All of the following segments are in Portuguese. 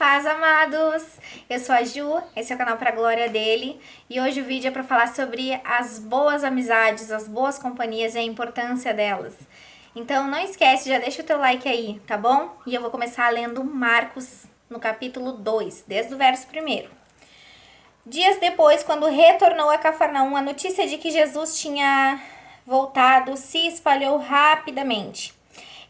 Paz, amados! Eu sou a Ju, esse é o canal Pra Glória dele, e hoje o vídeo é para falar sobre as boas amizades, as boas companhias e a importância delas. Então não esquece, já deixa o teu like aí, tá bom? E eu vou começar lendo Marcos no capítulo 2, desde o verso 1. Dias depois, quando retornou a Cafarnaum, a notícia de que Jesus tinha voltado se espalhou rapidamente.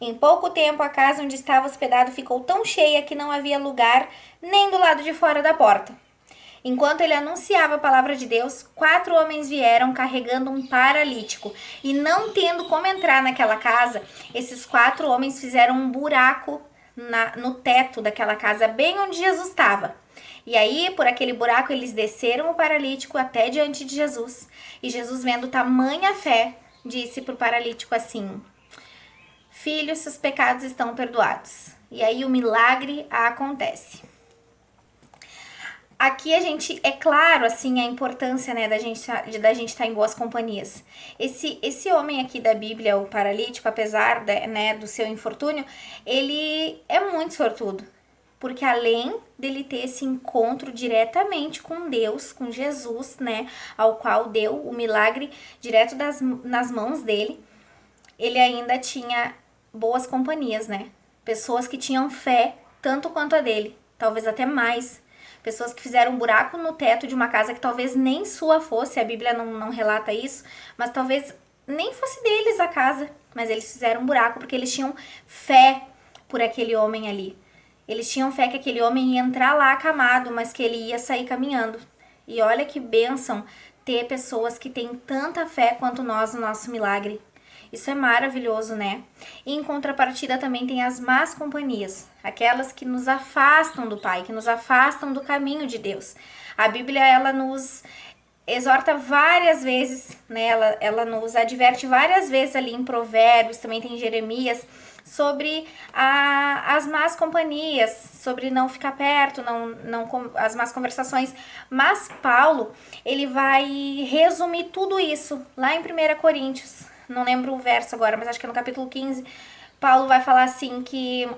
Em pouco tempo, a casa onde estava hospedado ficou tão cheia que não havia lugar nem do lado de fora da porta. Enquanto ele anunciava a palavra de Deus, 4 homens vieram carregando um paralítico. E não tendo como entrar naquela casa, esses 4 homens fizeram um buraco no teto daquela casa, bem onde Jesus estava. E aí, por aquele buraco, eles desceram o paralítico até diante de Jesus. E Jesus, vendo tamanha fé, disse para o paralítico assim: Filho, seus pecados estão perdoados. E aí o milagre acontece. Aqui a gente, é claro, assim, a importância, né, da gente estar em boas companhias. Esse homem aqui da Bíblia, o paralítico, apesar do seu infortúnio, ele é muito sortudo. Porque além dele ter esse encontro diretamente com Deus, com Jesus, né, ao qual deu o milagre direto nas mãos dele, ele ainda tinha boas companhias, né? Pessoas que tinham fé tanto quanto a dele, talvez até mais. Pessoas que fizeram um buraco no teto de uma casa que talvez nem sua fosse, a Bíblia não relata isso, mas talvez nem fosse deles a casa, mas eles fizeram um buraco porque eles tinham fé por aquele homem ali. Eles tinham fé que aquele homem ia entrar lá acamado, mas que ele ia sair caminhando. E olha que bênção ter pessoas que têm tanta fé quanto nós no nosso milagre. Isso é maravilhoso, né? E em contrapartida também tem as más companhias, aquelas que nos afastam do Pai, que nos afastam do caminho de Deus. A Bíblia, ela nos exorta várias vezes, né? Ela nos adverte várias vezes ali em Provérbios, também tem em Jeremias, sobre as más companhias, sobre não ficar perto, as más conversações. Mas Paulo, ele vai resumir tudo isso lá em 1 Coríntios. Não lembro o verso agora, mas acho que é no capítulo 15, Paulo vai falar assim que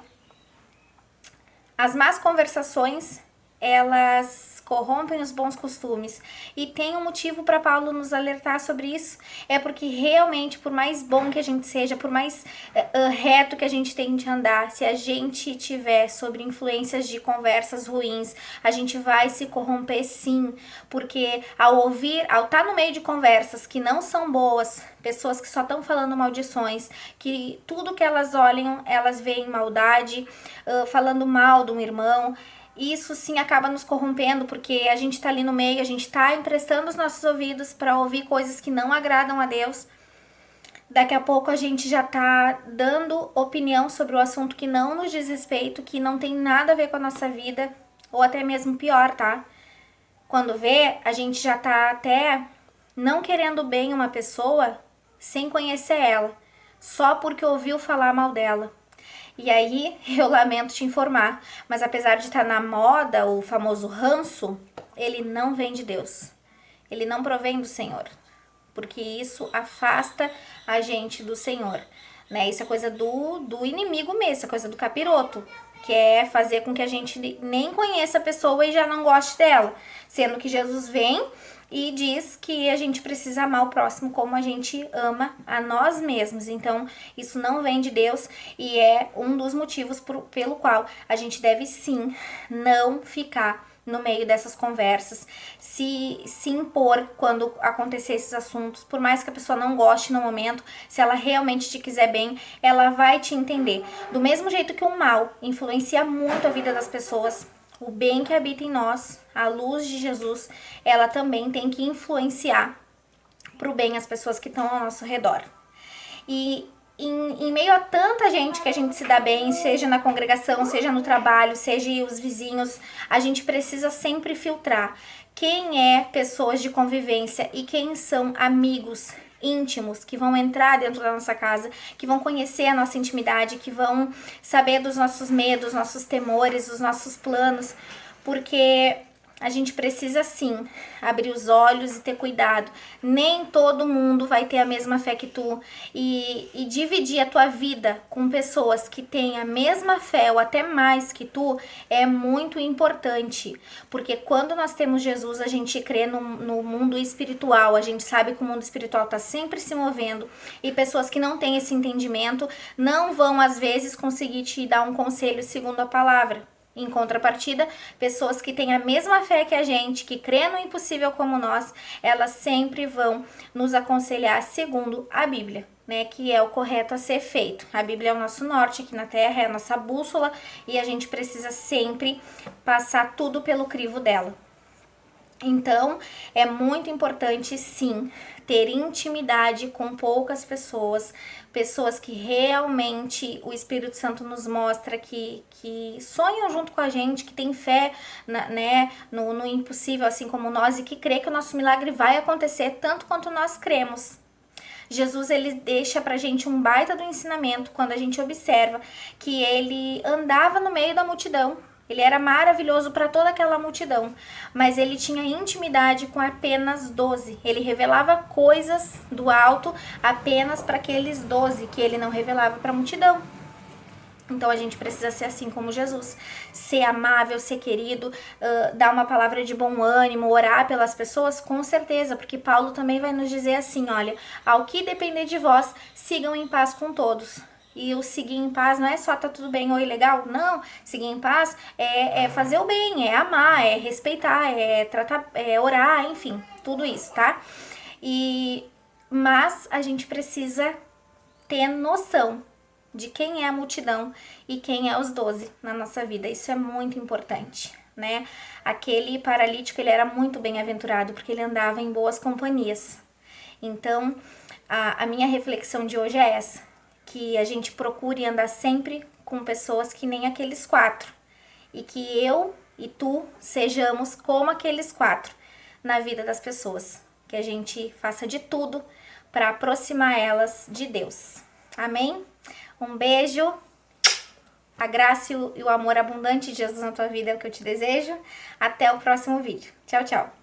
as más conversações, elas corrompem os bons costumes. E tem um motivo para Paulo nos alertar sobre isso, é porque realmente, por mais bom que a gente seja, por mais reto que a gente tente andar, se a gente tiver sobre influências de conversas ruins, a gente vai se corromper sim, porque ao estar no meio de conversas que não são boas, pessoas que só estão falando maldições, que tudo que elas olham, elas veem maldade, falando mal de um irmão, isso sim acaba nos corrompendo, porque a gente tá ali no meio, a gente tá emprestando os nossos ouvidos para ouvir coisas que não agradam a Deus. Daqui a pouco a gente já tá dando opinião sobre o assunto que não nos diz respeito, que não tem nada a ver com a nossa vida, ou até mesmo pior, tá? Quando vê, a gente já tá até não querendo bem uma pessoa sem conhecer ela, só porque ouviu falar mal dela. E aí, eu lamento te informar, mas apesar de estar na moda, o famoso ranço, ele não vem de Deus. Ele não provém do Senhor, porque isso afasta a gente do Senhor, né? Isso é coisa do inimigo mesmo, é coisa do capiroto, que é fazer com que a gente nem conheça a pessoa e já não goste dela, sendo que Jesus vem e diz que a gente precisa amar o próximo como a gente ama a nós mesmos. Então, isso não vem de Deus e é um dos motivos pelo qual a gente deve sim não ficar no meio dessas conversas, se impor quando acontecer esses assuntos, por mais que a pessoa não goste no momento, se ela realmente te quiser bem, ela vai te entender. Do mesmo jeito que o mal influencia muito a vida das pessoas, o bem que habita em nós, a luz de Jesus, ela também tem que influenciar para o bem as pessoas que estão ao nosso redor. E em meio a tanta gente que a gente se dá bem, seja na congregação, seja no trabalho, seja os vizinhos, a gente precisa sempre filtrar quem é pessoas de convivência e quem são amigos íntimos que vão entrar dentro da nossa casa, que vão conhecer a nossa intimidade, que vão saber dos nossos medos, nossos temores, dos nossos planos, porque a gente precisa sim abrir os olhos e ter cuidado. Nem todo mundo vai ter a mesma fé que tu. E dividir a tua vida com pessoas que têm a mesma fé ou até mais que tu é muito importante. Porque quando nós temos Jesus, a gente crê no mundo espiritual. A gente sabe que o mundo espiritual está sempre se movendo. E pessoas que não têm esse entendimento não vão, às vezes, conseguir te dar um conselho segundo a palavra. Em contrapartida, pessoas que têm a mesma fé que a gente, que crê no impossível como nós, elas sempre vão nos aconselhar segundo a Bíblia, né? Que é o correto a ser feito. A Bíblia é o nosso norte aqui na Terra, é a nossa bússola e a gente precisa sempre passar tudo pelo crivo dela. Então, é muito importante, sim, ter intimidade com poucas pessoas, pessoas que realmente o Espírito Santo nos mostra que sonham junto com a gente, que tem fé né, no impossível, assim como nós, e que crê que o nosso milagre vai acontecer tanto quanto nós cremos. Jesus, ele deixa pra gente um baita do ensinamento quando a gente observa que ele andava no meio da multidão. Ele era maravilhoso para toda aquela multidão, mas ele tinha intimidade com apenas 12. Ele revelava coisas do alto apenas para aqueles 12, que ele não revelava para a multidão. Então a gente precisa ser assim como Jesus, ser amável, ser querido, dar uma palavra de bom ânimo, orar pelas pessoas, com certeza, porque Paulo também vai nos dizer assim, olha, ao que depender de vós, sigam em paz com todos. E o seguir em paz não é só tá tudo bem, oi, legal. Não, seguir em paz é fazer o bem, é amar, é respeitar, é tratar, é orar, enfim, tudo isso, tá? Mas a gente precisa ter noção de quem é a multidão e quem é os 12 na nossa vida. Isso é muito importante, né? Aquele paralítico, ele era muito bem-aventurado porque ele andava em boas companhias. Então, a minha reflexão de hoje é essa, que a gente procure andar sempre com pessoas que nem aqueles 4 e que eu e tu sejamos como aqueles 4 na vida das pessoas, que a gente faça de tudo para aproximar elas de Deus. Amém? Um beijo, a graça e o amor abundante de Jesus na tua vida é o que eu te desejo. Até o próximo vídeo. Tchau, tchau.